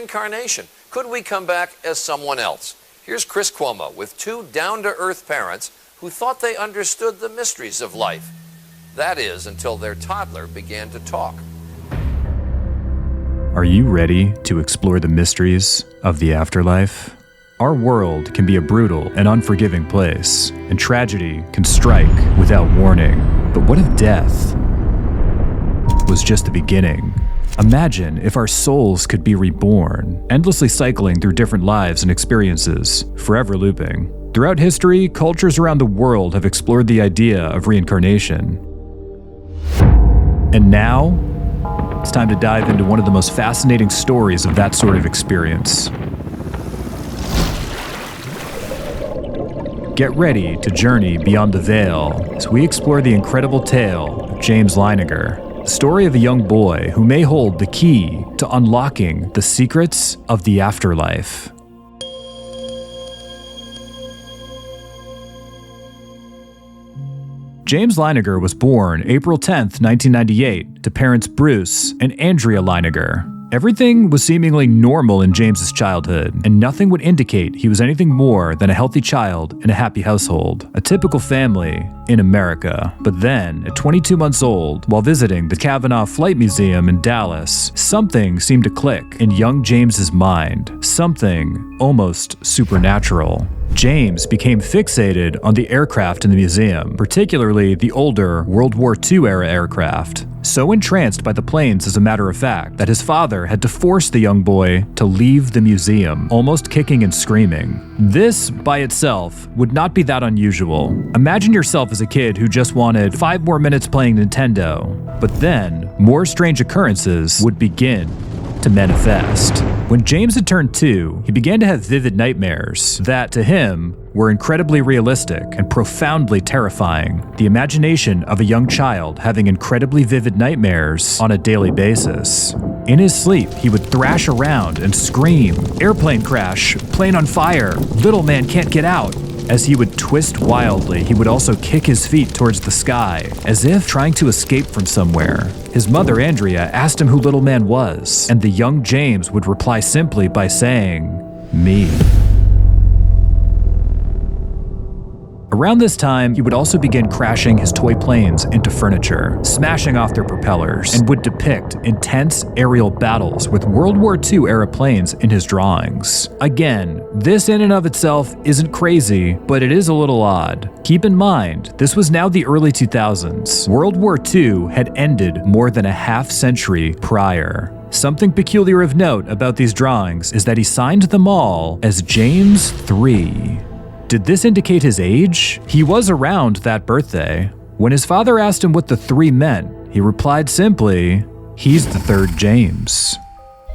reincarnation? Could we come back as someone else? Here's Chris Cuomo with two down-to-earth parents who thought they understood the mysteries of life. That is, until their toddler began to talk. Are you ready to explore the mysteries of the afterlife? Our world can be a brutal and unforgiving place, and tragedy can strike without warning. But what if death was just the beginning? Imagine if our souls could be reborn, endlessly cycling through different lives and experiences, forever looping. Throughout history, cultures around the world have explored the idea of reincarnation. And now, it's time to dive into one of the most fascinating stories of that sort of experience. Get ready to journey beyond the veil as we explore the incredible tale of James Leininger, the story of a young boy who may hold the key to unlocking the secrets of the afterlife. James Leininger was born April 10th, 1998, to parents Bruce and Andrea Leininger. Everything was seemingly normal in James's childhood, and nothing would indicate he was anything more than a healthy child in a happy household, a typical family in America. But then, at 22 months old, while visiting the Cavanaugh Flight Museum in Dallas, something seemed to click in young James's mind, something almost supernatural. James became fixated on the aircraft in the museum, particularly the older World War II-era aircraft. So entranced by the planes, as a matter of fact, that his father had to force the young boy to leave the museum, almost kicking and screaming. This, by itself, would not be that unusual. Imagine yourself as a kid who just wanted 5 more minutes playing Nintendo. But then, more strange occurrences would begin to manifest. When James had turned 2, he began to have vivid nightmares that, to him, were incredibly realistic and profoundly terrifying. The imagination of a young child having incredibly vivid nightmares on a daily basis. In his sleep, he would thrash around and scream, "Airplane crash, plane on fire, little man can't get out." As he would twist wildly, he would also kick his feet towards the sky, as if trying to escape from somewhere. His mother, Andrea, asked him who little man was, and the young James would reply simply by saying, "Me." Around this time, he would also begin crashing his toy planes into furniture, smashing off their propellers, and would depict intense aerial battles with World War II-era planes in his drawings. Again, this in and of itself isn't crazy, but it is a little odd. Keep in mind, this was now the early 2000s. World War II had ended more than a half-century prior. Something peculiar of note about these drawings is that he signed them all as James III. Did this indicate his age? He was around that birthday. When his father asked him what the 3 meant, he replied simply, "He's the 3rd James."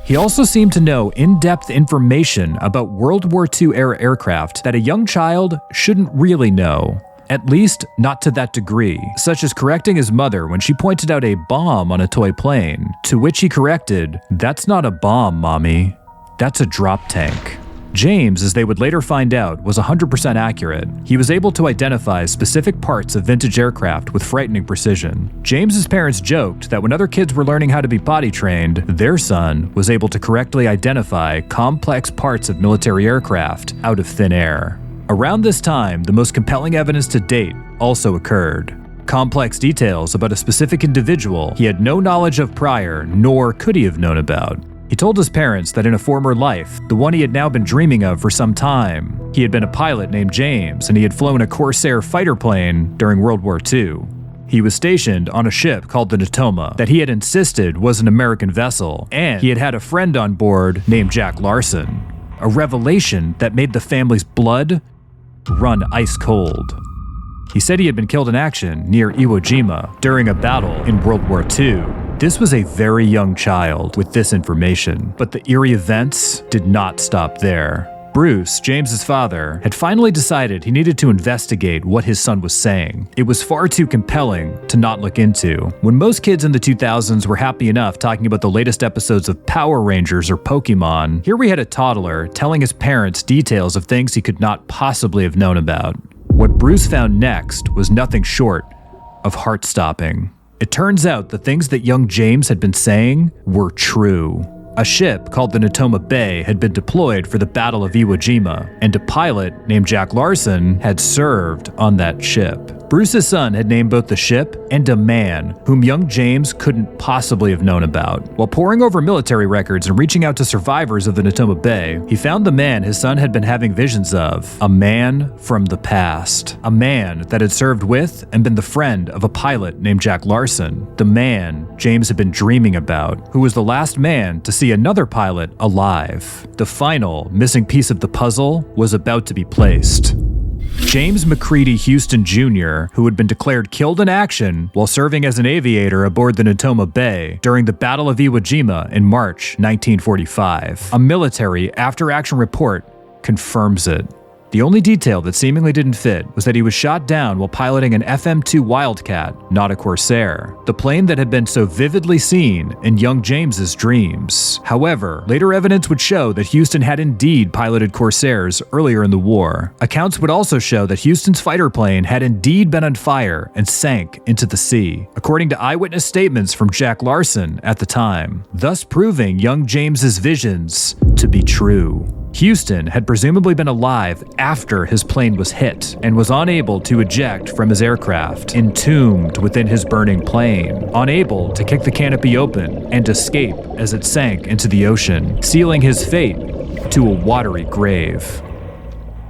He also seemed to know in-depth information about World War II-era aircraft that a young child shouldn't really know. At least, not to that degree, such as correcting his mother when she pointed out a bomb on a toy plane, to which he corrected, "That's not a bomb, Mommy. That's a drop tank." James, as they would later find out, was 100% accurate. He was able to identify specific parts of vintage aircraft with frightening precision. James's parents joked that when other kids were learning how to be potty trained, their son was able to correctly identify complex parts of military aircraft out of thin air. Around this time, the most compelling evidence to date also occurred. Complex details about a specific individual he had no knowledge of prior, nor could he have known about. He told his parents that in a former life, the one he had now been dreaming of for some time, he had been a pilot named James and he had flown a Corsair fighter plane during World War II. He was stationed on a ship called the Natoma that he had insisted was an American vessel, and he had had a friend on board named Jack Larson. A revelation that made the family's blood run ice cold. He said he had been killed in action near Iwo Jima during a battle in World War II. This was a very young child with this information, but the eerie events did not stop there. Bruce, James's father, had finally decided he needed to investigate what his son was saying. It was far too compelling to not look into. When most kids in the 2000s were happy enough talking about the latest episodes of Power Rangers or Pokemon, here we had a toddler telling his parents details of things he could not possibly have known about. What Bruce found next was nothing short of heart-stopping. It turns out the things that young James had been saying were true. A ship called the Natoma Bay had been deployed for the Battle of Iwo Jima, and a pilot named Jack Larson had served on that ship. Bruce's son had named both the ship and a man whom young James couldn't possibly have known about. While poring over military records and reaching out to survivors of the Natoma Bay, he found the man his son had been having visions of. A man from the past. A man that had served with and been the friend of a pilot named Jack Larson. The man James had been dreaming about, who was the last man to see another pilot alive. The final missing piece of the puzzle was about to be placed. James McCready Houston Jr., who had been declared killed in action while serving as an aviator aboard the Natoma Bay during the Battle of Iwo Jima in March 1945. A military after-action report confirms it. The only detail that seemingly didn't fit was that he was shot down while piloting an FM-2 Wildcat, not a Corsair, the plane that had been so vividly seen in young James's dreams. However, later evidence would show that Houston had indeed piloted Corsairs earlier in the war. Accounts would also show that Houston's fighter plane had indeed been on fire and sank into the sea, according to eyewitness statements from Jack Larson at the time, thus proving young James's visions to be true. Houston had presumably been alive after his plane was hit and was unable to eject from his aircraft, entombed within his burning plane, unable to kick the canopy open and escape as it sank into the ocean, sealing his fate to a watery grave.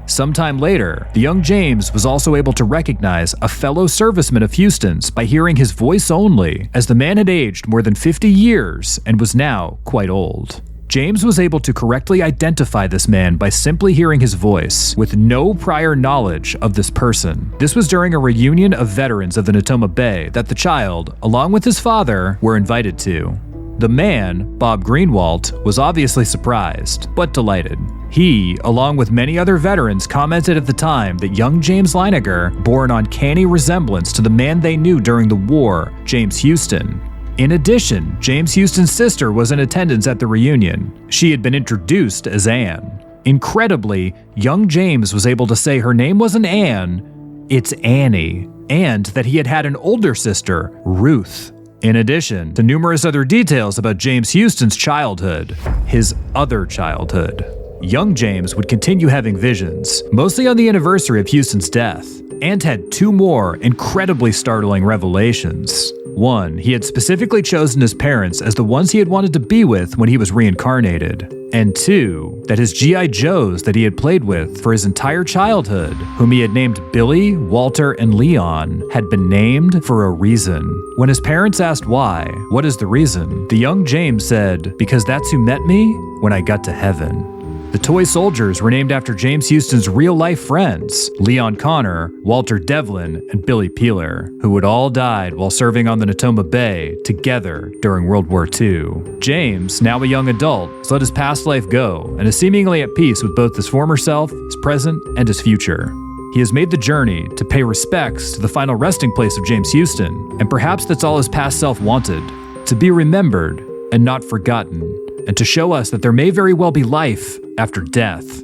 Sometime later, the young James was also able to recognize a fellow serviceman of Houston's by hearing his voice only, as the man had aged more than 50 years and was now quite old. James was able to correctly identify this man by simply hearing his voice, with no prior knowledge of this person. This was during a reunion of veterans of the Natoma Bay that the child, along with his father, were invited to. The man, Bob Greenwalt, was obviously surprised, but delighted. He, along with many other veterans, commented at the time that young James Leininger bore an uncanny resemblance to the man they knew during the war, James Houston. In addition, James Houston's sister was in attendance at the reunion. She had been introduced as Anne. Incredibly, young James was able to say her name wasn't Anne, it's Annie, and that he had had an older sister, Ruth. In addition to numerous other details about James Houston's childhood, his other childhood. Young James would continue having visions, mostly on the anniversary of Houston's death, and had two more incredibly startling revelations. One, he had specifically chosen his parents as the ones he had wanted to be with when he was reincarnated. And two, that his G.I. Joes that he had played with for his entire childhood, whom he had named Billy, Walter, and Leon, had been named for a reason. When his parents asked why, what is the reason, the young James said, "Because that's who met me when I got to heaven." The toy soldiers were named after James Houston's real-life friends, Leon Connor, Walter Devlin, and Billy Peeler, who had all died while serving on the Natoma Bay together during World War II. James, now a young adult, has let his past life go and is seemingly at peace with both his former self, his present, and his future. He has made the journey to pay respects to the final resting place of James Houston, and perhaps that's all his past self wanted, to be remembered and not forgotten, and to show us that there may very well be life after death.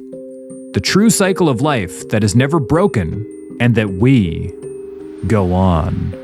The true cycle of life that is never broken, and that we go on.